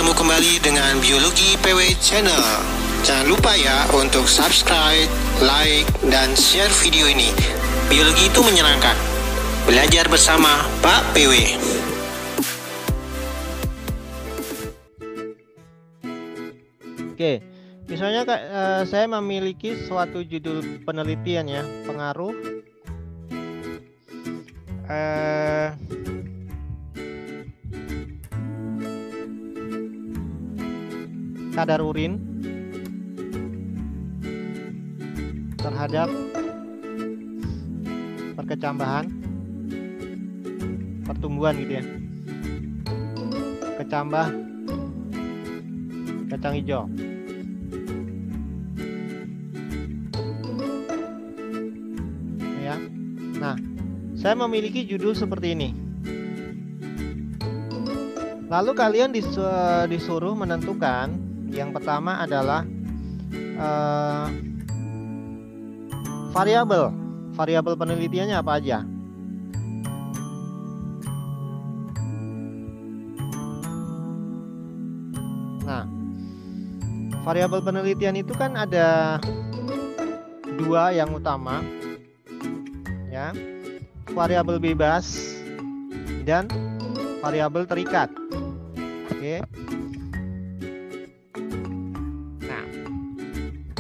bertemu kembali dengan Biologi PW Channel. Jangan lupa ya untuk subscribe, like, dan share video ini. Biologi itu menyenangkan. Belajar bersama Pak PW. Oke, misalnya saya memiliki suatu judul penelitian ya, pengaruh kadar urin terhadap perkecambahan pertumbuhan gitu ya, kecambah kacang hijau. Ya. Nah, saya memiliki judul seperti ini. Lalu kalian disuruh menentukan. Yang pertama adalah variabel penelitiannya apa aja. Nah, variabel penelitian itu kan ada dua yang utama, ya, variabel bebas dan variabel terikat. Oke. Nah,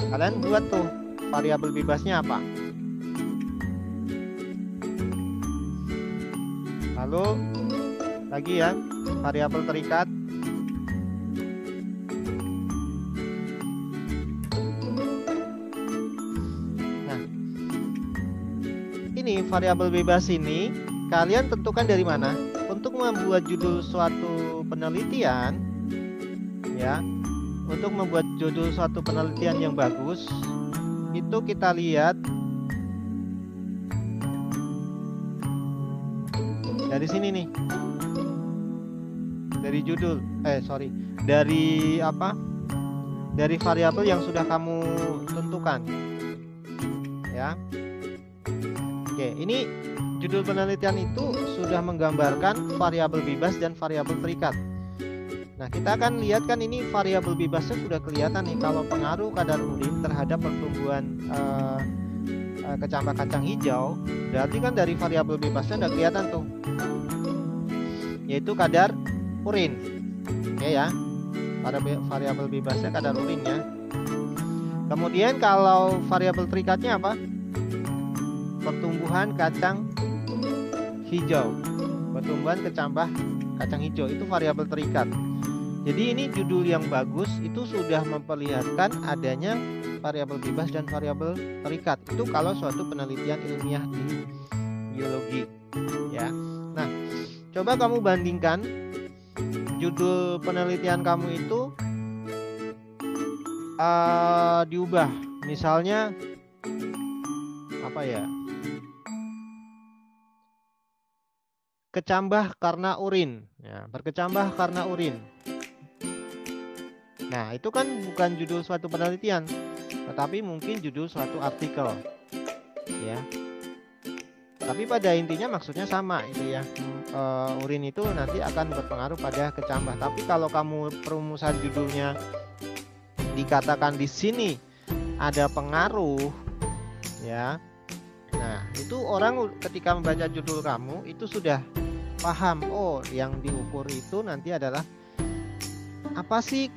kalian buat tuh variabel bebasnya apa. Lalu lagi ya, variabel terikat. Nah, ini variabel bebas ini kalian tentukan dari mana? Untuk membuat judul suatu penelitian, ya, untuk membuat judul suatu penelitian yang bagus, itu kita lihat dari sini nih, dari judul, dari apa? Dari variabel yang sudah kamu tentukan, ya. Oke, ini judul penelitian itu sudah menggambarkan variabel bebas dan variabel terikat. Nah, kita akan lihat kan ini variabel bebasnya sudah kelihatan nih, kalau pengaruh kadar urin terhadap pertumbuhan kecambah kacang hijau, berarti kan dari variabel bebasnya udah kelihatan tuh, yaitu kadar urin. Oke ya, pada variabel bebasnya kadar urin ya. Kemudian kalau variabel terikatnya apa? Pertumbuhan kacang hijau, pertumbuhan kecambah kacang hijau, itu variabel terikat. Jadi ini judul yang bagus itu sudah memperlihatkan adanya variabel bebas dan variabel terikat. Itu kalau suatu penelitian ilmiah di biologi, ya. Nah, coba kamu bandingkan judul penelitian kamu itu diubah. Misalnya apa ya? Kecambah karena urin, ya, berkecambah karena urin. Nah, itu kan bukan judul suatu penelitian, tetapi mungkin judul suatu artikel, ya. Tapi pada intinya maksudnya sama, itu ya. Urin itu nanti akan berpengaruh pada kecambah. Tapi kalau kamu perumusan judulnya dikatakan di sini ada pengaruh, ya. Nah, itu orang ketika membaca judul kamu itu sudah paham, oh, yang diukur itu nanti adalah apa sih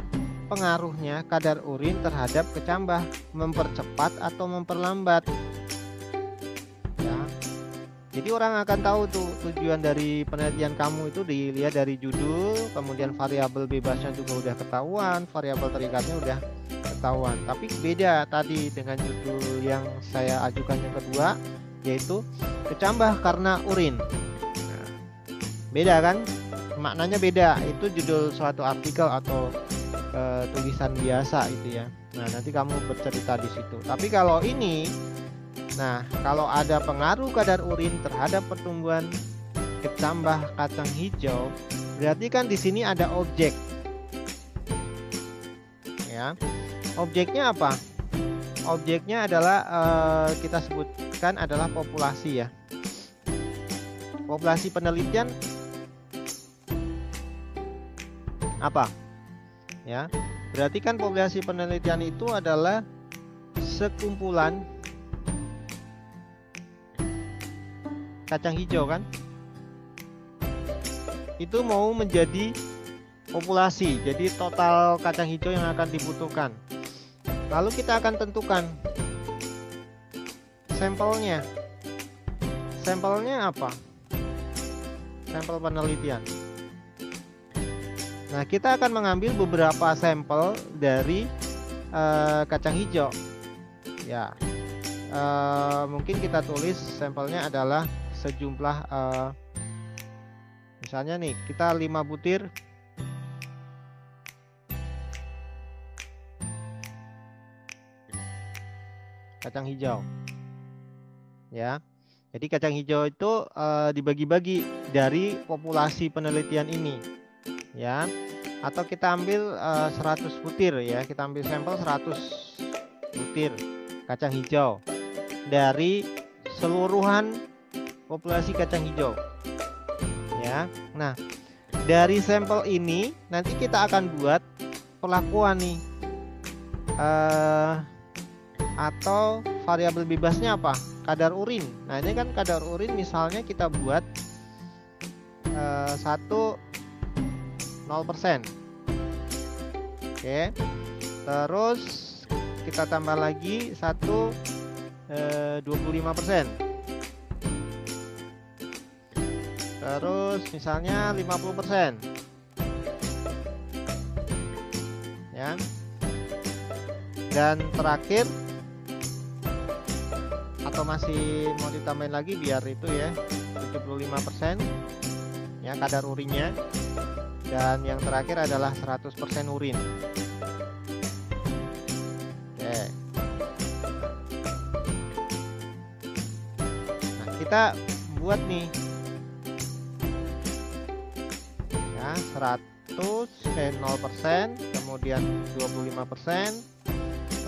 pengaruhnya kadar urin terhadap kecambah, mempercepat atau memperlambat, ya. Jadi orang akan tahu tuh tujuan dari penelitian kamu itu dilihat dari judul, kemudian variabel bebasnya juga udah ketahuan, variabel terikatnya udah ketahuan. Tapi beda tadi dengan judul yang saya ajukan yang kedua, yaitu kecambah karena urin. Nah, beda kan? Maknanya beda. Itu judul suatu artikel atau tulisan biasa itu ya. Nah, nanti kamu bercerita di situ. Tapi kalau ini, nah, kalau ada pengaruh kadar urin terhadap pertumbuhan kecambah kacang hijau, berarti kan di sini ada objek. Ya. Objeknya apa? Objeknya adalah kita sebutkan adalah populasi ya. Populasi penelitian apa? ya. Berarti kan populasi penelitian itu adalah sekumpulan kacang hijau kan, itu mau menjadi populasi, jadi total kacang hijau yang akan dibutuhkan. Lalu kita akan tentukan sampelnya. Sampelnya apa? Sampel penelitian. Nah, kita akan mengambil beberapa sampel dari kacang hijau. Ya, mungkin kita tulis sampelnya adalah sejumlah, misalnya nih, kita 5 butir kacang hijau. Ya, jadi kacang hijau itu dibagi-bagi dari populasi penelitian ini. Ya, atau kita ambil 100 butir ya, kita ambil sampel 100 butir kacang hijau dari seluruhan populasi kacang hijau ya. Nah, dari sampel ini nanti kita akan buat perlakuan nih, atau variabel bebasnya apa? Kadar urin. Nah, ini kan kadar urin, misalnya kita buat 0%. Oke. Terus kita tambah lagi 25%. Terus misalnya 50%. Ya. Dan terakhir, atau masih mau ditambahin lagi biar itu ya, 75% ya kadar urinnya. Dan yang terakhir adalah 100% urin. Oke. Nah, kita buat nih ya, 0%, kemudian 25%,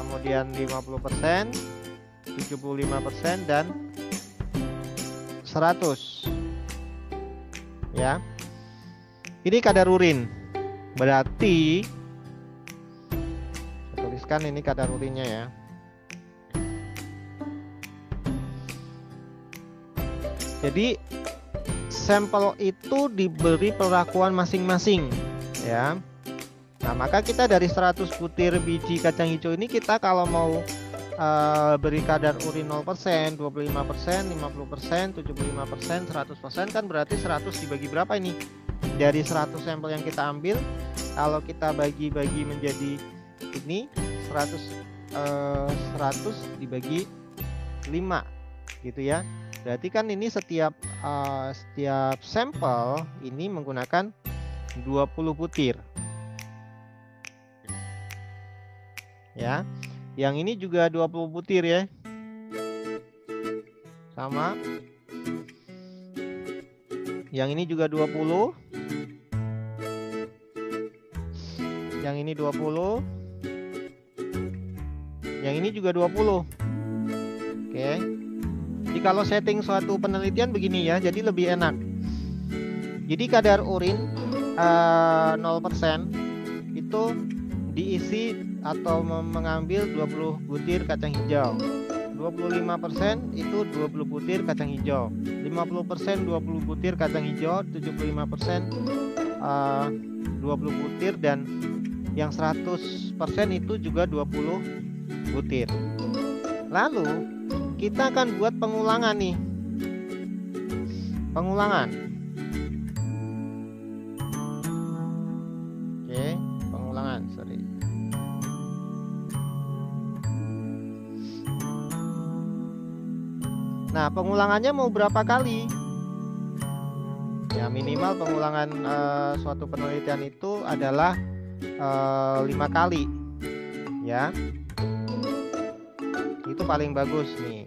kemudian 50%, 75%, dan 100 ya. Ini kadar urin. Berarti saya tuliskan ini kadar urinnya ya. Jadi sampel itu diberi perlakuan masing-masing ya. Nah, maka kita dari 100 butir biji kacang hijau ini, kita kalau mau beri kadar urin 0%, 25%, 50%, 75%, 100%, kan berarti 100 dibagi berapa ini? Dari 100 sampel yang kita ambil, kalau kita bagi-bagi menjadi ini 100 dibagi 5 gitu ya. Berarti kan ini setiap sampel ini menggunakan 20 butir. Ya. Yang ini juga 20 butir ya. Sama. Yang ini juga 20. Yang ini 20. Yang ini juga 20. Oke. Jadi kalau setting suatu penelitian begini ya, jadi lebih enak. Jadi kadar urin 0% itu diisi atau mengambil 20 butir kacang hijau. 25% itu 20 butir kacang hijau. 50% 20 butir kacang hijau, 75% 20 butir, dan yang 100% itu juga 20 butir. Lalu kita akan buat pengulangan nih. Pengulangan. Oke, pengulangan, sorry. Nah, pengulangannya mau berapa kali? Ya, minimal pengulangan suatu penelitian itu adalah 5 kali. Ya. Itu paling bagus nih.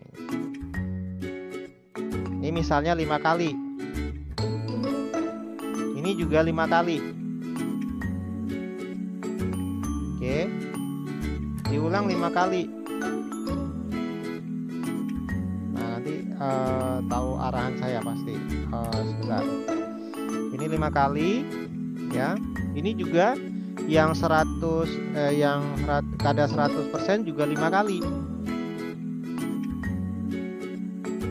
Ini misalnya 5 kali. Ini juga 5 kali. Oke. Diulang 5 kali. Tahu arahan saya pasti. Sebentar. Ini 5 kali ya. Ini juga yang kadar 100% juga 5 kali.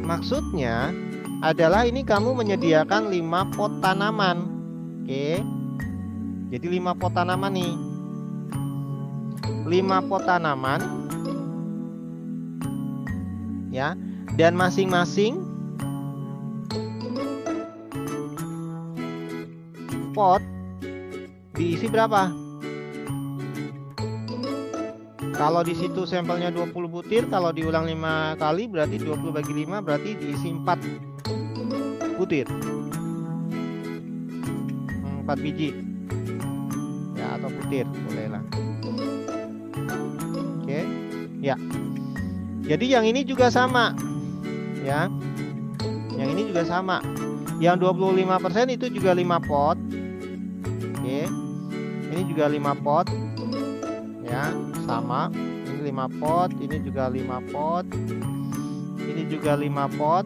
Maksudnya adalah ini kamu menyediakan 5 pot tanaman. Oke. Jadi 5 pot tanaman nih. 5 pot tanaman. Ya. Dan masing-masing pot diisi berapa? Kalau di situ sampelnya 20 butir, kalau diulang 5 kali berarti 20 bagi 5 berarti diisi 4 butir. 4 biji. Ya, atau butir, bolehlah. Oke. Ya. Jadi yang ini juga sama. Ya. Yang ini juga sama. Yang 25% itu juga 5 pot. Oke. Ini juga 5 pot. Ya, sama. Ini 5 pot, ini juga 5 pot. Ini juga 5 pot.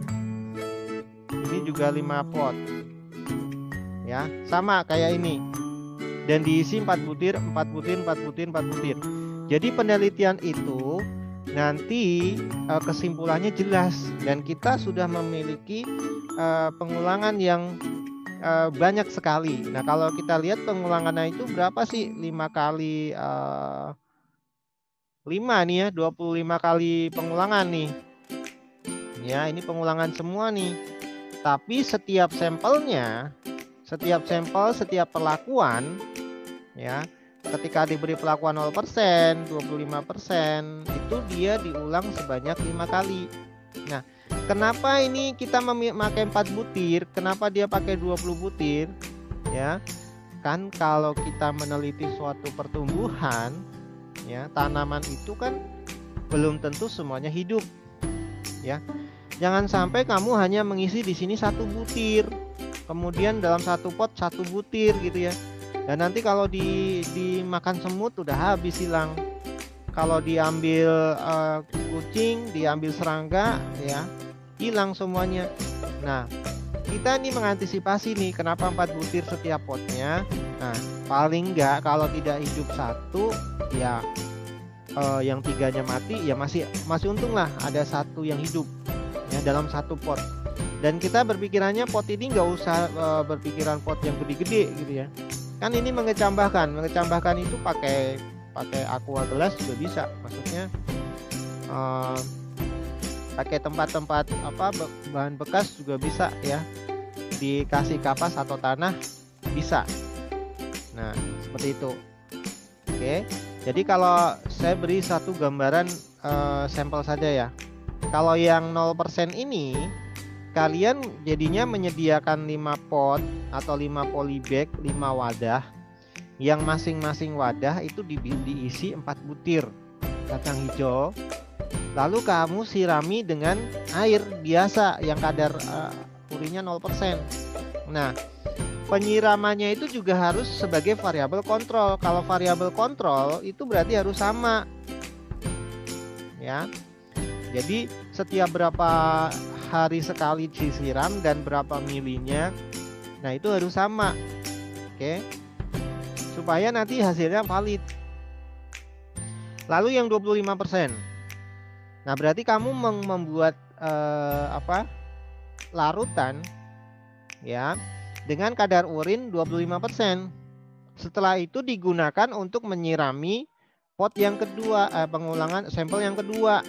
Ini juga 5 pot. Ya, sama kayak ini. Dan diisi 4 butir, 4 butir, 4 butir, 4 butir. Jadi penelitian itu nanti kesimpulannya jelas dan kita sudah memiliki pengulangan yang banyak sekali. Nah, kalau kita lihat pengulangannya itu berapa sih? 5 kali 5 nih ya, 25 kali pengulangan nih. Ya, ini pengulangan semua nih. Tapi setiap sampelnya, setiap sampel, setiap perlakuan ya, ketika diberi perlakuan 0%, 25%, itu dia diulang sebanyak 5 kali. Nah, kenapa ini kita memakai 4 butir? Kenapa dia pakai 20 butir? Ya, kan kalau kita meneliti suatu pertumbuhan, ya, tanaman itu kan belum tentu semuanya hidup. Ya, jangan sampai kamu hanya mengisi di sini 1 butir, kemudian dalam 1 pot 1 butir gitu ya. Dan nanti kalau dimakan semut udah habis, hilang. Kalau diambil kucing, diambil serangga, ya hilang semuanya. Nah, kita ini mengantisipasi nih, kenapa 4 butir setiap potnya. Nah, paling enggak kalau tidak hidup 1, ya yang 3-nya mati, ya masih untung lah ada 1 yang hidup ya dalam 1 pot. Dan kita berpikirannya pot ini nggak usah berpikiran pot yang gede-gede gitu ya. Kan ini mengecambahkan itu pakai aqua gelas juga bisa. Maksudnya pakai tempat-tempat bahan bekas juga bisa ya, dikasih kapas atau tanah bisa. Nah, seperti itu. Oke, jadi kalau saya beri satu gambaran sampel saja ya. Kalau yang 0% ini kalian jadinya menyediakan 5 pot atau 5 polybag, 5 wadah, yang masing-masing wadah itu diisi 4 butir kacang hijau. Lalu kamu sirami dengan air biasa yang kadar urinnya 0%. Nah, penyiramannya itu juga harus sebagai variabel kontrol. Kalau variabel kontrol itu berarti harus sama. Ya. Jadi setiap berapa hari sekali disiram dan berapa milinya, nah itu harus sama. Oke. Supaya nanti hasilnya valid. Lalu yang 25%. Nah, berarti kamu membuat larutan ya dengan kadar urin 25%. Setelah itu digunakan untuk menyirami pot yang kedua, pengulangan sampel yang kedua.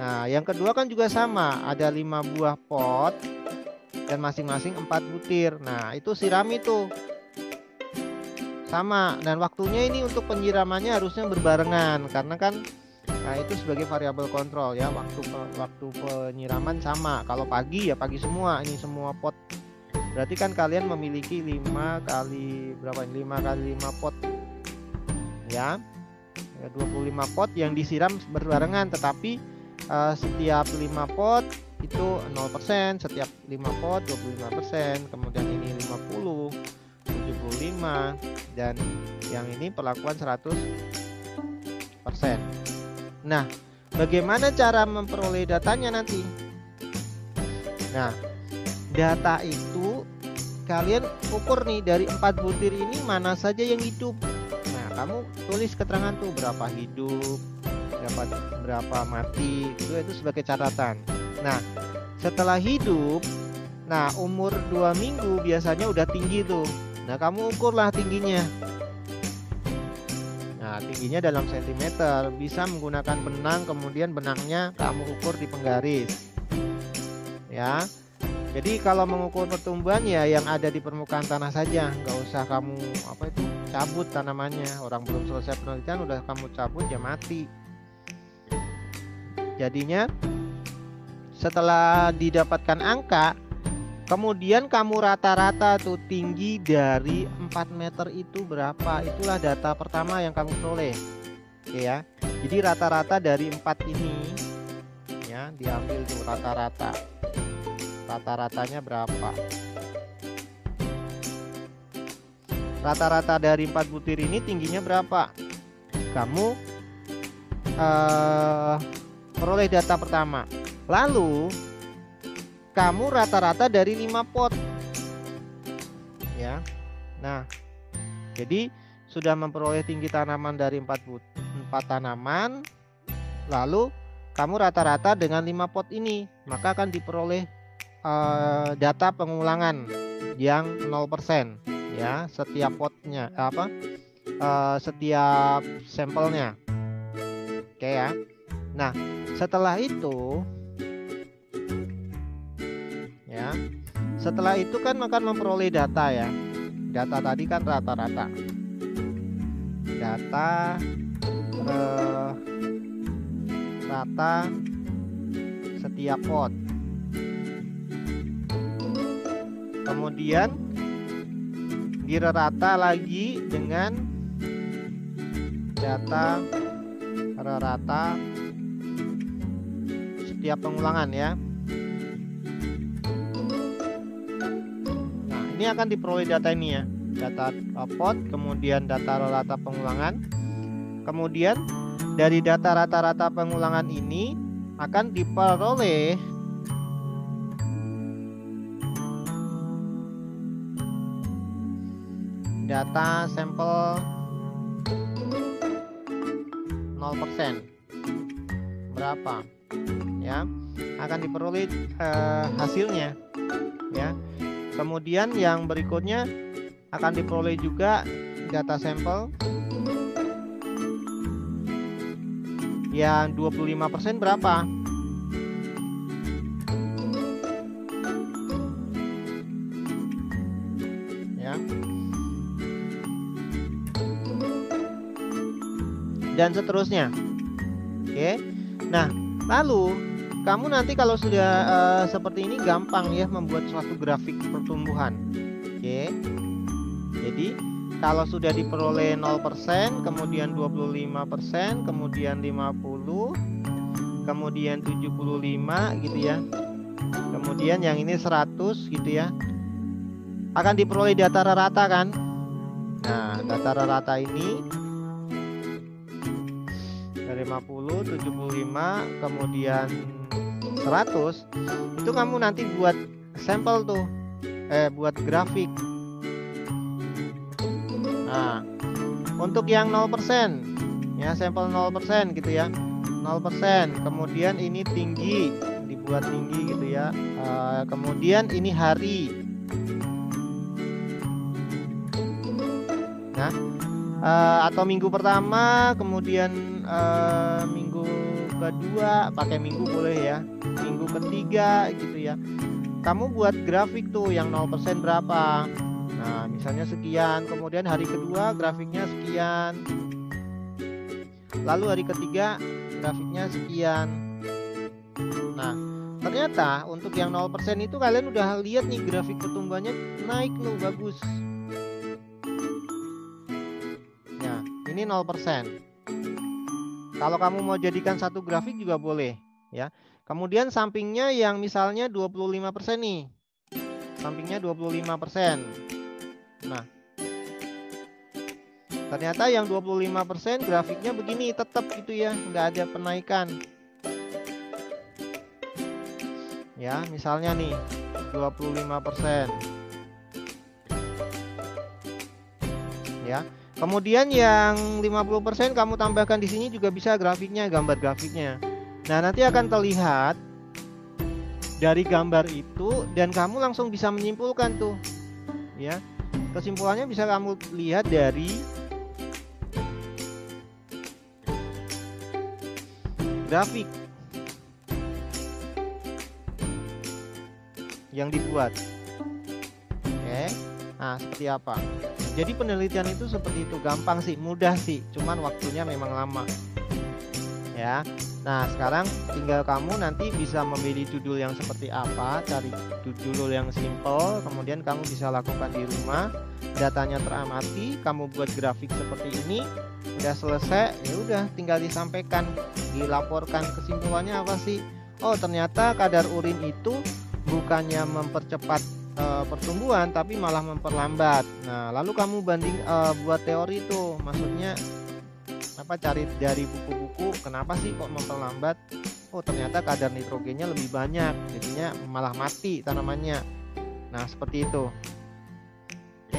Nah, yang kedua kan juga sama, ada 5 buah pot dan masing-masing 4 butir. Nah, itu sirami tuh sama, dan waktunya ini untuk penyiramannya harusnya berbarengan karena kan itu sebagai variabel kontrol ya. Waktu penyiraman sama. Kalau pagi ya pagi semua, ini semua pot. Berarti kan kalian memiliki 5 kali berapa? 5 kali 5 pot ya. 25 pot yang disiram berbarengan, tetapi setiap 5 pot itu 0%, setiap 5 pot 25%, kemudian ini 50, 75, dan yang ini perlakuan 100%. Nah, bagaimana cara memperoleh datanya nanti? Nah, data itu kalian ukur nih dari 4 butir ini mana saja yang hidup. Nah, kamu tulis keterangan tuh berapa hidup, berapa mati, itu sebagai catatan. Nah, setelah hidup, nah umur 2 minggu biasanya udah tinggi tuh. Nah, kamu ukurlah tingginya. Nah, tingginya dalam sentimeter, bisa menggunakan benang, kemudian benangnya kamu ukur di penggaris. Ya. Jadi kalau mengukur pertumbuhan ya yang ada di permukaan tanah saja, nggak usah kamu cabut tanamannya. Orang belum selesai penelitian udah kamu cabut ya mati. Jadinya setelah didapatkan angka, kemudian kamu rata-rata tuh tinggi dari 4 meter itu berapa. Itulah data pertama yang kamu peroleh. Oke ya. Jadi rata-rata dari 4 ini ya diambil tuh rata-rata. Rata-ratanya berapa? Rata-rata dari 4 butir ini tingginya berapa? Kamu peroleh data pertama. Lalu kamu rata-rata dari 5 pot. Ya. Nah, jadi sudah memperoleh tinggi tanaman dari 4 tanaman. Lalu kamu rata-rata dengan 5 pot ini, maka akan diperoleh data pengulangan yang 0% ya, setiap potnya setiap sampelnya. Oke ya. Nah, setelah itu ya, setelah itu kan akan memperoleh data ya. Data tadi kan rata-rata. Data rata setiap pot. Kemudian dirata lagi dengan data rata setiap pengulangan ya. Nah, ini akan diperoleh data ini ya. Data pot, kemudian data rata pengulangan. Kemudian dari data rata-rata pengulangan ini akan diperoleh data sampel 0%. Berapa? Ya, akan diperoleh hasilnya ya. Kemudian yang berikutnya akan diperoleh juga data sampel yang 25% berapa? Ya. Dan seterusnya. Oke. Nah, lalu kamu nanti kalau sudah seperti ini gampang ya membuat suatu grafik pertumbuhan. Oke. Jadi kalau sudah diperoleh 0%, kemudian 25%, kemudian 50, kemudian 75 gitu ya. Kemudian yang ini 100 gitu ya. Akan diperoleh data rata kan? Nah, data rata ini dari 50, 75, kemudian 100, itu kamu nanti buat sampel tuh, buat grafik. Nah, untuk yang 0% ya, sampel 0% gitu ya, 0%. Kemudian ini tinggi, dibuat tinggi gitu ya. Kemudian ini hari. Nah, atau minggu pertama, kemudian minggu kedua, pakai minggu boleh ya, minggu ketiga gitu ya. Kamu buat grafik tuh yang 0% berapa. Nah, misalnya sekian, kemudian hari kedua grafiknya sekian, lalu hari ketiga grafiknya sekian. Nah, ternyata untuk yang 0% itu kalian udah lihat nih grafik pertumbuhannya naik loh, bagus. Nah, ini 0%. Kalau kamu mau jadikan satu grafik juga boleh ya. Kemudian sampingnya yang misalnya 25% nih. Sampingnya 25%. Nah, ternyata yang 25% grafiknya begini tetap gitu ya, nggak ada penaikan. Ya, misalnya nih 25%. ya. Kemudian yang 50% kamu tambahkan di sini juga bisa grafiknya, gambar grafiknya. Nah, nanti akan terlihat dari gambar itu dan kamu langsung bisa menyimpulkan tuh. Ya. Kesimpulannya bisa kamu lihat dari grafik yang dibuat. Oke. Nah, seperti apa? Jadi penelitian itu seperti itu, gampang sih, mudah sih, cuman waktunya memang lama. Ya. Nah, sekarang tinggal kamu nanti bisa memilih judul yang seperti apa, cari judul yang simple, kemudian kamu bisa lakukan di rumah. Datanya teramati, kamu buat grafik seperti ini, udah selesai, ya udah tinggal disampaikan, dilaporkan. Kesimpulannya apa sih? Oh, ternyata kadar urin itu bukannya mempercepat pertumbuhan tapi malah memperlambat. Nah, lalu kamu buat teori itu, maksudnya apa, cari dari buku-buku kenapa sih kok memperlambat. Oh, ternyata kadar nitrogennya lebih banyak, jadinya malah mati tanamannya. Nah, seperti itu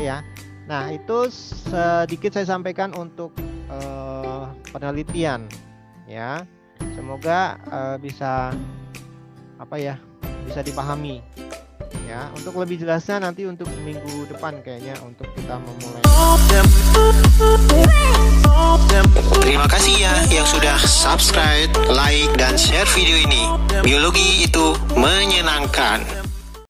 ya. Nah, itu sedikit saya sampaikan untuk penelitian ya. Semoga bisa bisa dipahami ya. Untuk lebih jelasnya nanti untuk minggu depan kayaknya untuk kita memulai. Terima kasih ya yang sudah subscribe, like, dan share video ini. Biologi itu menyenangkan.